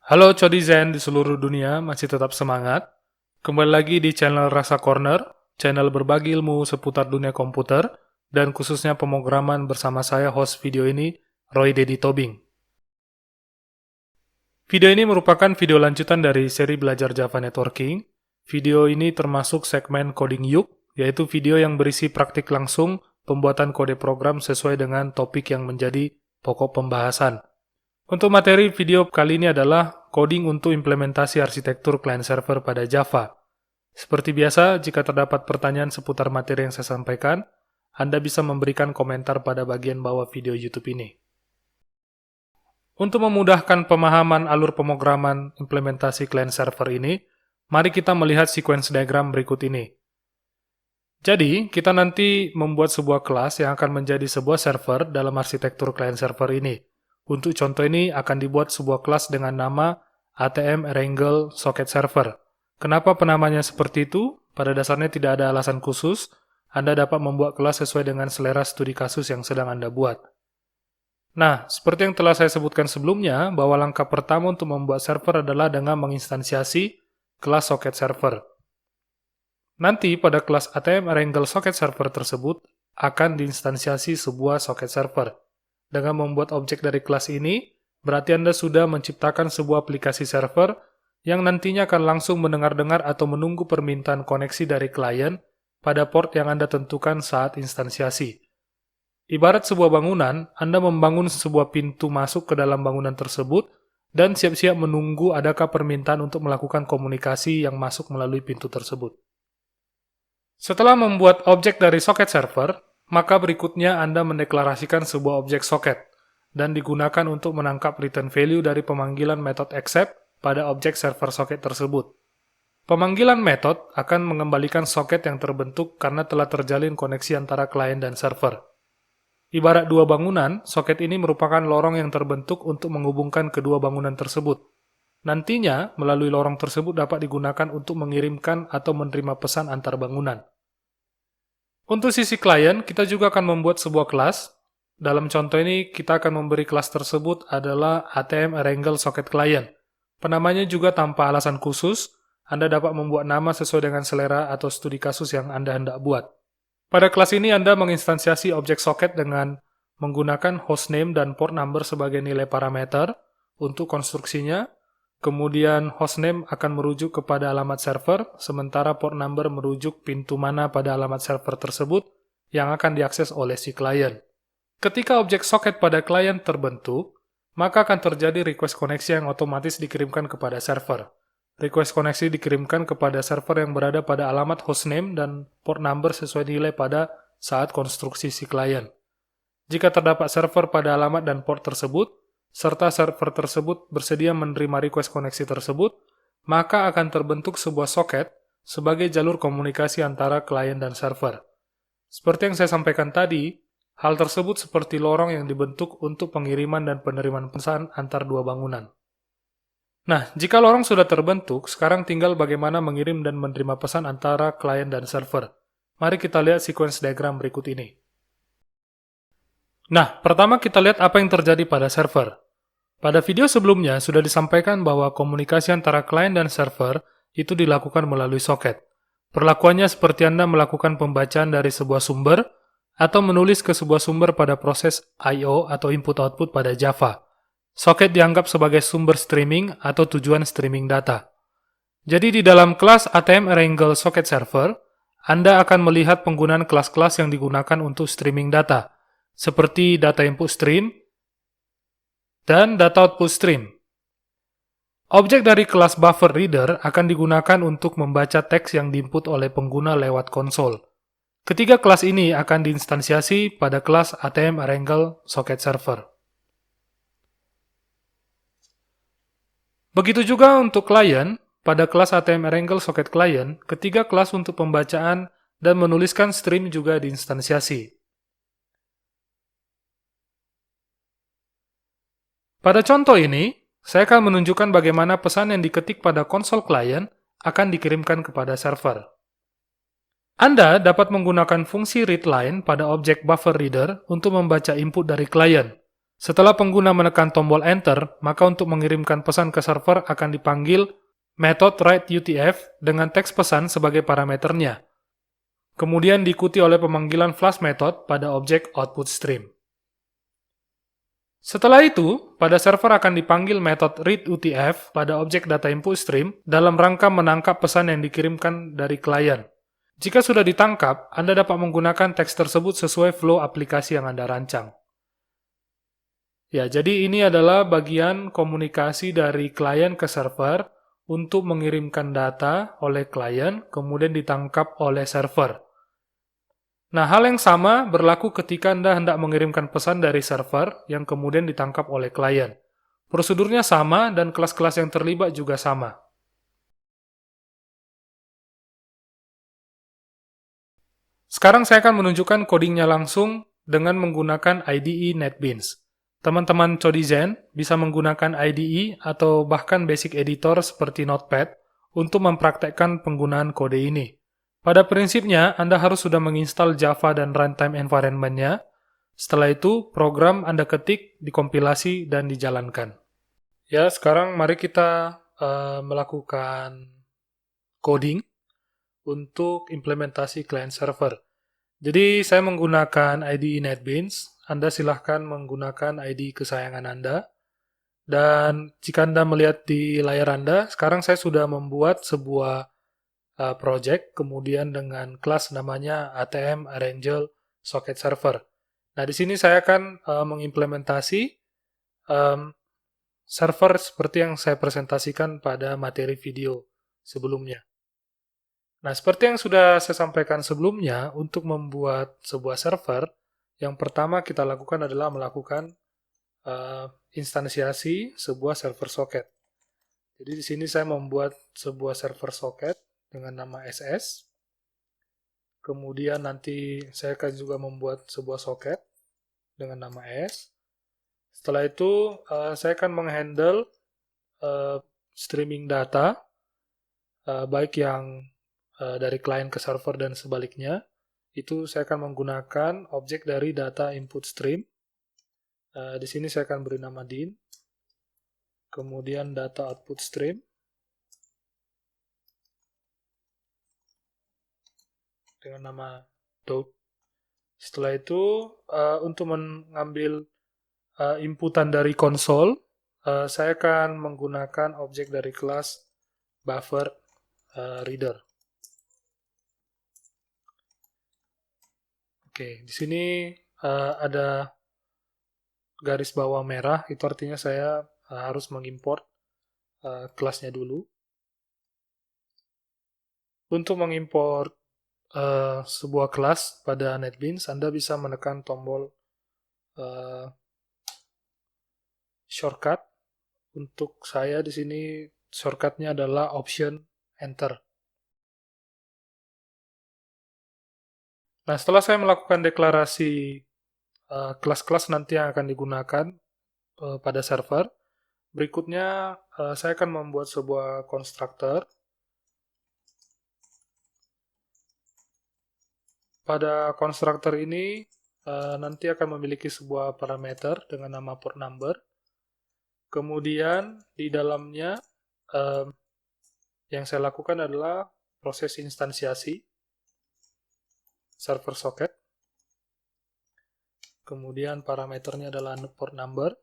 Halo Codizen di seluruh dunia, masih tetap semangat? Kembali lagi di channel Rasa Corner, channel berbagi ilmu seputar dunia komputer, dan khususnya pemrograman bersama saya host video ini, Roy Dedi Tobing. Video ini merupakan video lanjutan dari seri belajar Java Networking. Video ini termasuk segmen Coding Yuk, yaitu video yang berisi praktik langsung pembuatan kode program sesuai dengan topik yang menjadi pokok pembahasan. Untuk materi video kali ini adalah coding untuk implementasi arsitektur client-server pada Java. Seperti biasa, jika terdapat pertanyaan seputar materi yang saya sampaikan, Anda bisa memberikan komentar pada bagian bawah video YouTube ini. Untuk memudahkan pemahaman alur pemrograman implementasi client-server ini, mari kita melihat sequence diagram berikut ini. Jadi, kita nanti membuat sebuah kelas yang akan menjadi sebuah server dalam arsitektur client-server ini. Untuk contoh ini akan dibuat sebuah kelas dengan nama ATM Wrangle Socket Server. Kenapa penamanya seperti itu? Pada dasarnya tidak ada alasan khusus. Anda dapat membuat kelas sesuai dengan selera studi kasus yang sedang Anda buat. Nah, seperti yang telah saya sebutkan sebelumnya, bahwa langkah pertama untuk membuat server adalah dengan menginstansiasi kelas Socket Server. Nanti pada kelas ATM Wrangle Socket Server tersebut akan diinstansiasi sebuah socket server. Dengan membuat objek dari kelas ini, berarti Anda sudah menciptakan sebuah aplikasi server yang nantinya akan langsung mendengar-dengar atau menunggu permintaan koneksi dari klien pada port yang Anda tentukan saat instansiasi. Ibarat sebuah bangunan, Anda membangun sebuah pintu masuk ke dalam bangunan tersebut dan siap-siap menunggu adakah permintaan untuk melakukan komunikasi yang masuk melalui pintu tersebut. Setelah membuat objek dari socket server, maka berikutnya Anda mendeklarasikan sebuah objek socket dan digunakan untuk menangkap return value dari pemanggilan method accept pada objek server socket tersebut. Pemanggilan method akan mengembalikan socket yang terbentuk karena telah terjalin koneksi antara klien dan server. Ibarat dua bangunan, socket ini merupakan lorong yang terbentuk untuk menghubungkan kedua bangunan tersebut. Nantinya, melalui lorong tersebut dapat digunakan untuk mengirimkan atau menerima pesan antar bangunan. Untuk sisi klien, kita juga akan membuat sebuah kelas. Dalam contoh ini, kita akan memberi kelas tersebut adalah ATM Wrangle Socket Client. Penamanya juga tanpa alasan khusus, Anda dapat membuat nama sesuai dengan selera atau studi kasus yang Anda hendak buat. Pada kelas ini, Anda menginstansiasi objek socket dengan menggunakan hostname dan port number sebagai nilai parameter untuk konstruksinya. Kemudian hostname akan merujuk kepada alamat server, sementara port number merujuk pintu mana pada alamat server tersebut yang akan diakses oleh si klien. Ketika objek socket pada klien terbentuk, maka akan terjadi request koneksi yang otomatis dikirimkan kepada server. Request koneksi dikirimkan kepada server yang berada pada alamat hostname dan port number sesuai nilai pada saat konstruksi si klien. Jika terdapat server pada alamat dan port tersebut, serta server tersebut bersedia menerima request koneksi tersebut, maka akan terbentuk sebuah socket sebagai jalur komunikasi antara klien dan server. Seperti yang saya sampaikan tadi, hal tersebut seperti lorong yang dibentuk untuk pengiriman dan penerimaan pesan antar dua bangunan. Nah, jika lorong sudah terbentuk, sekarang tinggal bagaimana mengirim dan menerima pesan antara klien dan server. Mari kita lihat sequence diagram berikut ini. Nah, pertama kita lihat apa yang terjadi pada server. Pada video sebelumnya sudah disampaikan bahwa komunikasi antara klien dan server itu dilakukan melalui socket. Perlakuannya seperti Anda melakukan pembacaan dari sebuah sumber atau menulis ke sebuah sumber pada proses I/O atau input-output pada Java. Socket dianggap sebagai sumber streaming atau tujuan streaming data. Jadi di dalam kelas ATM Wrangle Socket Server, Anda akan melihat penggunaan kelas-kelas yang digunakan untuk streaming data, seperti data input stream dan data output stream. Objek dari kelas buffer reader akan digunakan untuk membaca teks yang diinput oleh pengguna lewat konsol. Ketiga kelas ini akan diinstansiasi pada kelas ATM Wrangle Socket Server. Begitu juga untuk klien, pada kelas ATM Wrangle Socket Client, ketiga kelas untuk pembacaan dan menuliskan stream juga diinstansiasi. Pada contoh ini, saya akan menunjukkan bagaimana pesan yang diketik pada konsol klien akan dikirimkan kepada server. Anda dapat menggunakan fungsi readLine pada objek buffer reader untuk membaca input dari klien. Setelah pengguna menekan tombol Enter, maka untuk mengirimkan pesan ke server akan dipanggil metode writeUTF dengan teks pesan sebagai parameternya. Kemudian diikuti oleh pemanggilan flash method pada objek output stream. Setelah itu, pada server akan dipanggil metode readUTF pada objek data input stream dalam rangka menangkap pesan yang dikirimkan dari klien. Jika sudah ditangkap, Anda dapat menggunakan teks tersebut sesuai flow aplikasi yang Anda rancang. Ya, jadi ini adalah bagian komunikasi dari klien ke server untuk mengirimkan data oleh klien, kemudian ditangkap oleh server. Nah, hal yang sama berlaku ketika Anda hendak mengirimkan pesan dari server yang kemudian ditangkap oleh klien. Prosedurnya sama dan kelas-kelas yang terlibat juga sama. Sekarang saya akan menunjukkan codingnya langsung dengan menggunakan IDE NetBeans. Teman-teman Codizen bisa menggunakan IDE atau bahkan basic editor seperti Notepad untuk mempraktekkan penggunaan kode ini. Pada prinsipnya, Anda harus sudah menginstal Java dan runtime environment-nya. Setelah itu, program Anda ketik, dikompilasi, dan dijalankan. Ya, sekarang mari kita melakukan coding untuk implementasi client server. Jadi, saya menggunakan IDE NetBeans. Anda silahkan menggunakan IDE kesayangan Anda. Dan jika Anda melihat di layar Anda, sekarang saya sudah membuat sebuah project, kemudian dengan kelas namanya ATM Arrangle Socket Server. Nah, di sini saya akan mengimplementasi server seperti yang saya presentasikan pada materi video sebelumnya. Nah, seperti yang sudah saya sampaikan sebelumnya, untuk membuat sebuah server, yang pertama kita lakukan adalah melakukan instansiasi sebuah server socket. Jadi di sini saya membuat sebuah server socket dengan nama SS. Kemudian nanti saya akan juga membuat sebuah socket dengan nama S. Setelah itu saya akan menghandle streaming data, baik yang dari client ke server dan sebaliknya. Itu saya akan menggunakan objek dari data input stream. Di sini saya akan beri nama din. Kemudian data output stream dengan nama dot. Setelah itu, untuk mengambil inputan dari konsol, saya akan menggunakan objek dari kelas buffer reader. Oke, di sini ada garis bawah merah, itu artinya saya harus mengimport kelasnya dulu. Untuk mengimport sebuah kelas pada NetBeans, Anda bisa menekan tombol shortcut. Untuk saya di sini shortcutnya adalah Option Enter. Nah, setelah saya melakukan deklarasi kelas-kelas nanti yang akan digunakan pada server, berikutnya saya akan membuat sebuah constructor. Pada constructor ini nanti akan memiliki sebuah parameter dengan nama port number. Kemudian di dalamnya yang saya lakukan adalah proses instansiasi server socket. Kemudian parameternya adalah port number.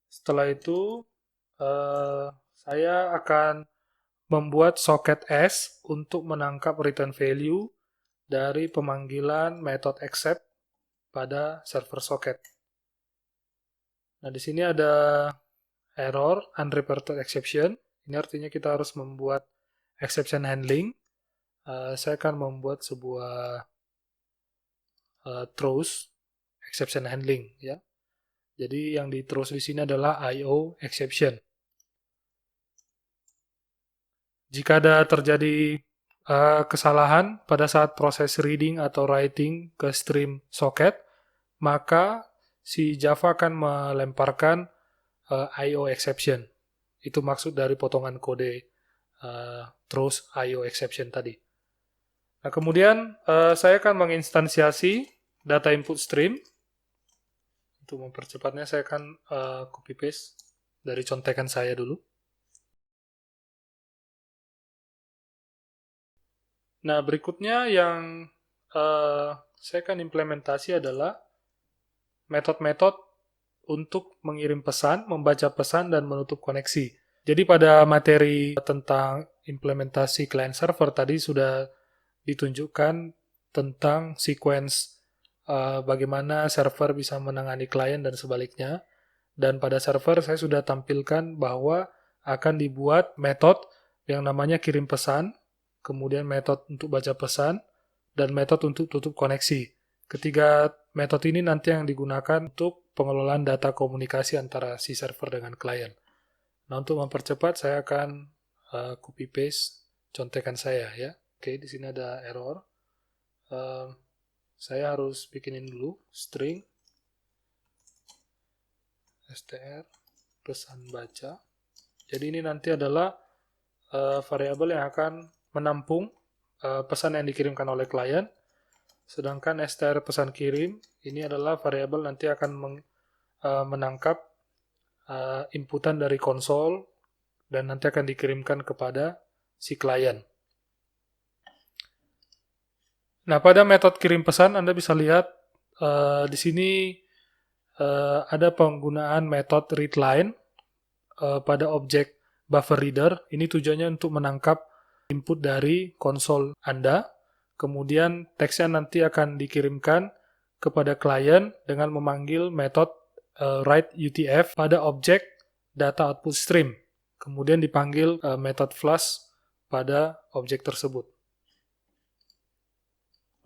Setelah itu saya akan membuat socket S untuk menangkap return value dari pemanggilan method accept pada server socket. Nah, di sini ada error unreported exception. Ini artinya kita harus membuat exception handling. Saya akan membuat sebuah throws exception handling, ya. Jadi yang di throws di sini adalah IO exception. Jika ada terjadi kesalahan pada saat proses reading atau writing ke stream socket, maka si Java akan melemparkan IO exception. Itu maksud dari potongan kode throws IO exception tadi. Nah, kemudian saya akan menginstansiasi data input stream. Untuk mempercepatnya saya akan copy paste dari contekan saya dulu. Nah, berikutnya yang saya akan implementasi adalah metode-metode untuk mengirim pesan, membaca pesan, dan menutup koneksi. Jadi pada materi tentang implementasi client server tadi sudah ditunjukkan tentang sequence bagaimana server bisa menangani klien dan sebaliknya. Dan pada server saya sudah tampilkan bahwa akan dibuat metode yang namanya kirim pesan, kemudian metode untuk baca pesan, dan metode untuk tutup koneksi. Ketiga metode ini nanti yang digunakan untuk pengelolaan data komunikasi antara si server dengan klien. Nah, untuk mempercepat saya akan copy paste contekan saya ya. Oke, di sini ada error. Saya harus bikinin dulu string str pesan baca. Jadi ini nanti adalah variabel yang akan menampung pesan yang dikirimkan oleh klien. Sedangkan str pesan kirim ini adalah variabel nanti akan menangkap inputan dari konsol dan nanti akan dikirimkan kepada si klien. Nah, pada metode kirim pesan Anda bisa lihat di sini ada penggunaan metode readLine pada objek buffer reader. Ini tujuannya untuk menangkap input dari konsol Anda. Kemudian teksnya nanti akan dikirimkan kepada klien dengan memanggil metode write UTF pada objek data output stream. Kemudian dipanggil metode flush pada objek tersebut.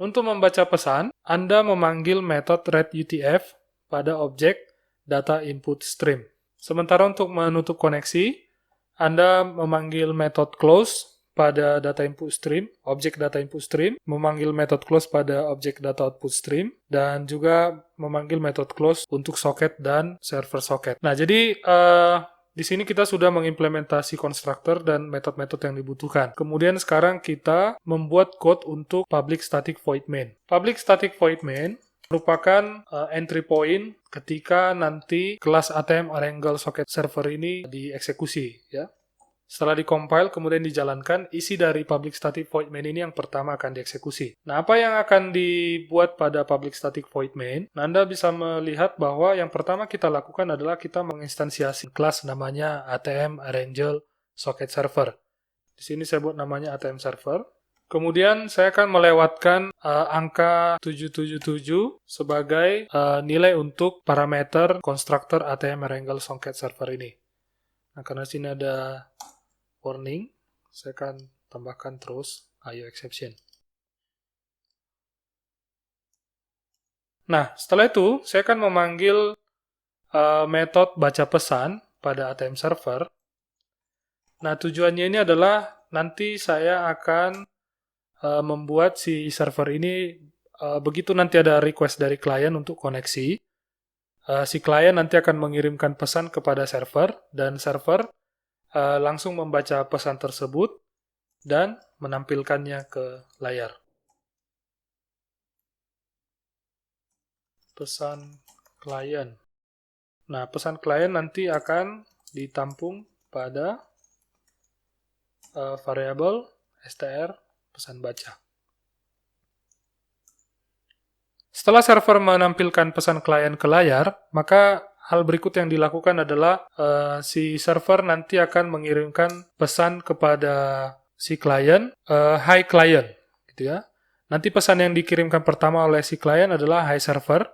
Untuk membaca pesan, Anda memanggil metode readUTF pada objek data input stream. Sementara untuk menutup koneksi, Anda memanggil metode close pada data input stream, objek data input stream, memanggil metode close pada objek data output stream, dan juga memanggil metode close untuk socket dan server socket. Nah, jadi di sini kita sudah mengimplementasi konstruktor dan metode-metode yang dibutuhkan. Kemudian sekarang kita membuat code untuk public static void main. Public static void main merupakan entry point ketika nanti kelas ATM Arangle Socket Server ini dieksekusi, ya. Setelah dikompil, kemudian dijalankan, isi dari public static void main ini yang pertama akan dieksekusi. Nah, apa yang akan dibuat pada public static void main? Nah, Anda bisa melihat bahwa yang pertama kita lakukan adalah kita menginstansiasi kelas namanya ATM Arrangle Socket Server. Di sini saya buat namanya ATM Server. Kemudian saya akan melewatkan angka 777 sebagai nilai untuk parameter konstruktor ATM Arrangle Socket Server ini. Nah, karena sini ada warning, saya akan tambahkan terus IO exception. Nah, setelah itu saya akan memanggil metode baca pesan pada ATM server. Nah, tujuannya ini adalah nanti saya akan membuat si server ini begitu nanti ada request dari klien untuk koneksi, si klien nanti akan mengirimkan pesan kepada server dan server langsung membaca pesan tersebut dan menampilkannya ke layar. Pesan klien. Nah, pesan klien nanti akan ditampung pada variabel str pesan baca. Setelah server menampilkan pesan klien ke layar, maka hal berikut yang dilakukan adalah si server nanti akan mengirimkan pesan kepada si klien, hi client, gitu ya. Nanti pesan yang dikirimkan pertama oleh si klien adalah hi server,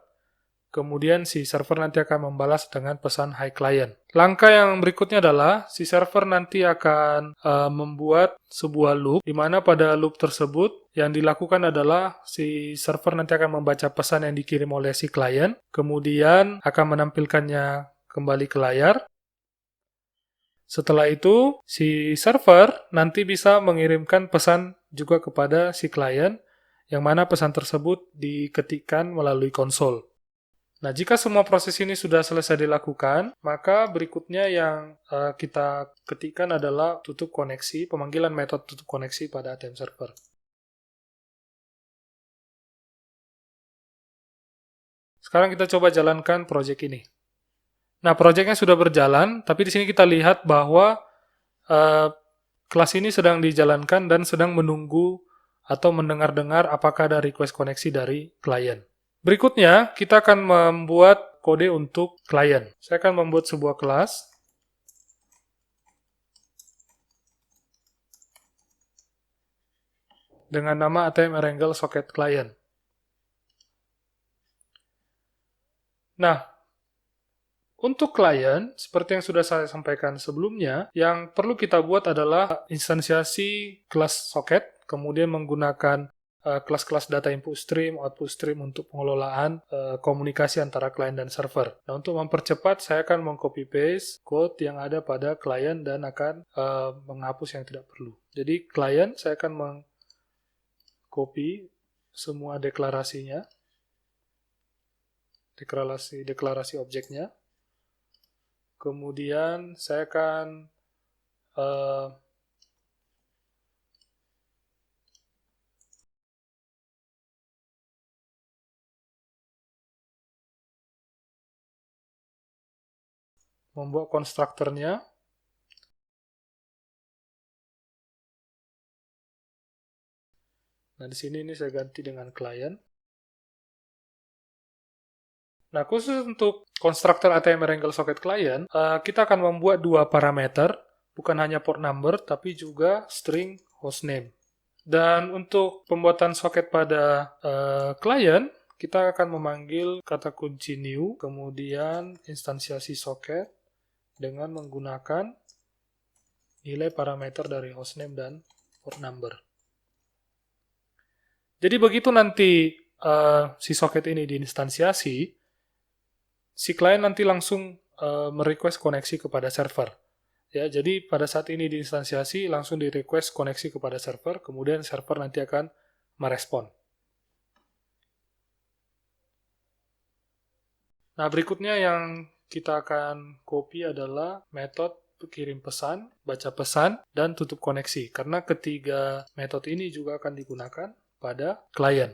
kemudian si server nanti akan membalas dengan pesan hi client. Langkah yang berikutnya adalah si server nanti akan membuat sebuah loop, di mana pada loop tersebut yang dilakukan adalah si server nanti akan membaca pesan yang dikirim oleh si klien, kemudian akan menampilkannya kembali ke layar. Setelah itu, si server nanti bisa mengirimkan pesan juga kepada si klien, yang mana pesan tersebut diketikkan melalui konsol. Nah, jika semua proses ini sudah selesai dilakukan, maka berikutnya yang kita ketikkan adalah tutup koneksi, pemanggilan metode tutup koneksi pada ATM server. Sekarang kita coba jalankan project ini. Nah, projectnya sudah berjalan, tapi di sini kita lihat bahwa kelas ini sedang dijalankan dan sedang menunggu atau mendengar-dengar apakah ada request koneksi dari klien. Berikutnya, kita akan membuat kode untuk klien. Saya akan membuat sebuah kelas dengan nama ATM Erangel Socket Client. Nah, untuk klien, seperti yang sudah saya sampaikan sebelumnya, yang perlu kita buat adalah instansiasi kelas socket, kemudian menggunakan kelas-kelas data input stream, output stream untuk pengelolaan komunikasi antara klien dan server. Nah, untuk mempercepat, saya akan meng-copy paste code yang ada pada klien dan akan menghapus yang tidak perlu. Jadi, klien, saya akan meng-copy semua deklarasinya, deklarasi objeknya. Kemudian saya akan membuat konstruktornya. Nah, di sini ini saya ganti dengan klien. Nah, khusus untuk konstruktor ATM Erangel Socket Client, kita akan membuat dua parameter, bukan hanya port number, tapi juga string hostname. Dan untuk pembuatan socket pada klien, kita akan memanggil kata kunci new, kemudian instansiasi socket dengan menggunakan nilai parameter dari hostname dan port number. Jadi begitu nanti si socket ini diinstansiasi, si klien nanti langsung merequest koneksi kepada server. Ya, jadi pada saat ini diinstansiasi langsung di-request koneksi kepada server, kemudian server nanti akan merespon. Nah, berikutnya yang kita akan copy adalah metode kirim pesan, baca pesan, dan tutup koneksi. Karena ketiga metode ini juga akan digunakan pada klien.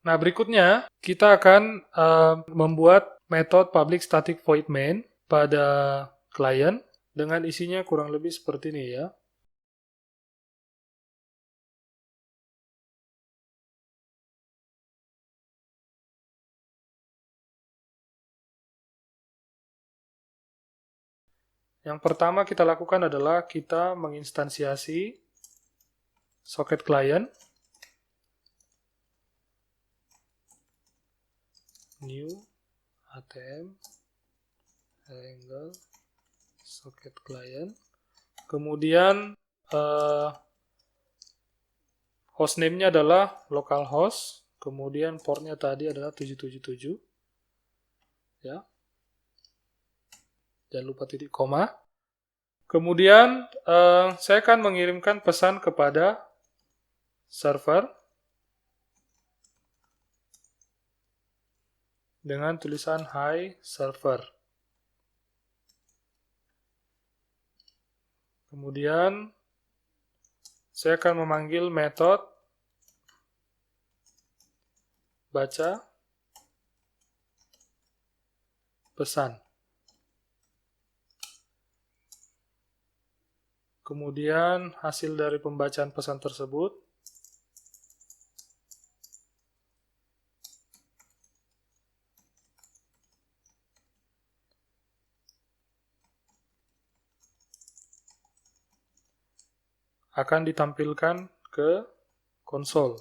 Nah, berikutnya kita akan membuat metode public static void main pada klien dengan isinya kurang lebih seperti ini ya. Yang pertama kita lakukan adalah kita menginstansiasi socket client, new ATM Erangel socket client, kemudian hostname-nya adalah localhost, kemudian portnya tadi adalah 777, ya. Jangan lupa titik koma. Kemudian saya akan mengirimkan pesan kepada server dengan tulisan hi server. Kemudian saya akan memanggil metode baca pesan. Kemudian hasil dari pembacaan pesan tersebut akan ditampilkan ke konsol.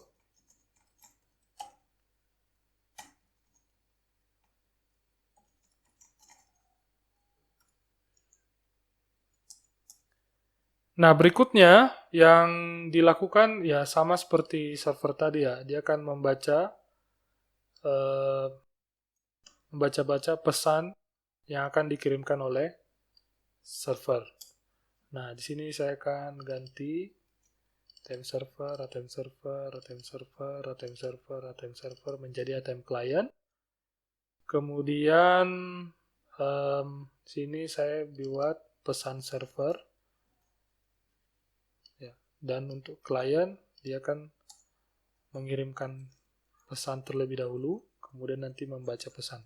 Nah, berikutnya yang dilakukan ya sama seperti server tadi ya. Dia akan membaca-baca pesan yang akan dikirimkan oleh server. Nah, di sini saya akan ganti ATM server, ATM server, ATM server, ATM server, ATM server menjadi ATM client. Kemudian sini saya buat pesan server. Ya, dan untuk klien dia akan mengirimkan pesan terlebih dahulu, kemudian nanti membaca pesan.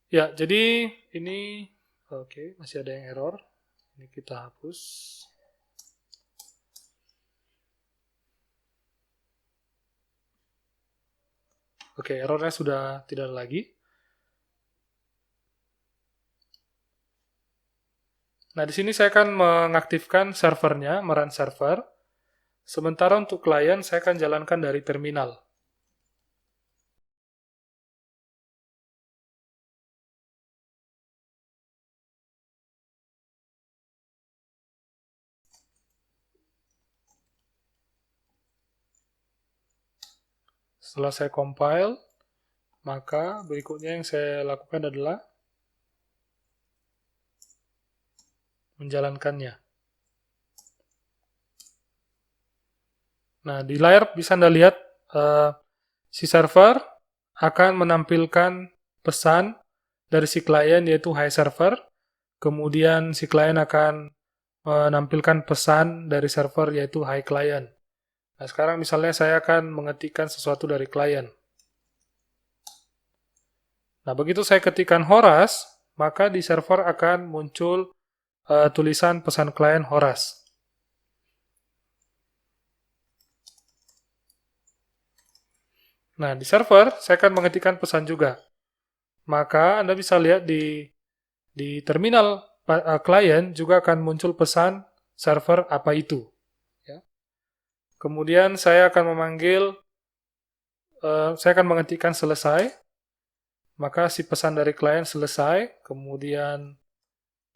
Ya, jadi ini oke, masih ada yang error. Ini kita hapus. Oke, errornya sudah tidak ada lagi. Nah, di sini saya akan mengaktifkan servernya, merun server. Sementara untuk klien, saya akan jalankan dari terminal. Setelah saya compile, maka berikutnya yang saya lakukan adalah menjalankannya. Nah, di layar bisa Anda lihat si server akan menampilkan pesan dari si klien yaitu hi server, kemudian si klien akan menampilkan pesan dari server yaitu hi client. Nah, sekarang misalnya saya akan mengetikkan sesuatu dari klien. Nah, begitu saya ketikkan Horas, maka di server akan muncul tulisan pesan klien Horas. Nah, di server saya akan mengetikkan pesan juga. Maka Anda bisa lihat di terminal klien juga akan muncul pesan server apa itu. Ya. Kemudian saya akan saya akan mengetikkan selesai. Maka si pesan dari klien selesai, kemudian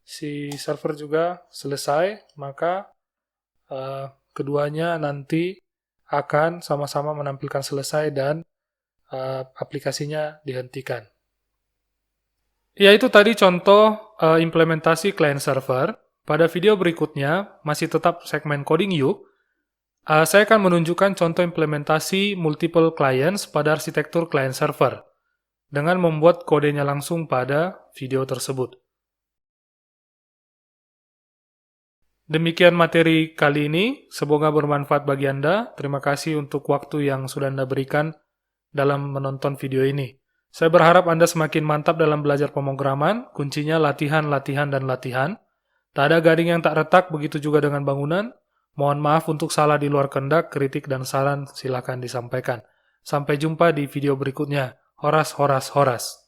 si server juga selesai, maka keduanya nanti akan sama-sama menampilkan selesai dan aplikasinya dihentikan. Ya, itu tadi contoh implementasi client server. Pada video berikutnya, masih tetap segmen coding yuk, saya akan menunjukkan contoh implementasi multiple clients pada arsitektur client server dengan membuat kodenya langsung pada video tersebut. Demikian materi kali ini, semoga bermanfaat bagi Anda. Terima kasih untuk waktu yang sudah Anda berikan dalam menonton video ini. Saya berharap Anda semakin mantap dalam belajar pemrograman, kuncinya latihan, latihan, dan latihan. Tak ada gading yang tak retak, begitu juga dengan bangunan. Mohon maaf untuk salah di luar kehendak, kritik dan saran silakan disampaikan. Sampai jumpa di video berikutnya. Horas, horas, horas.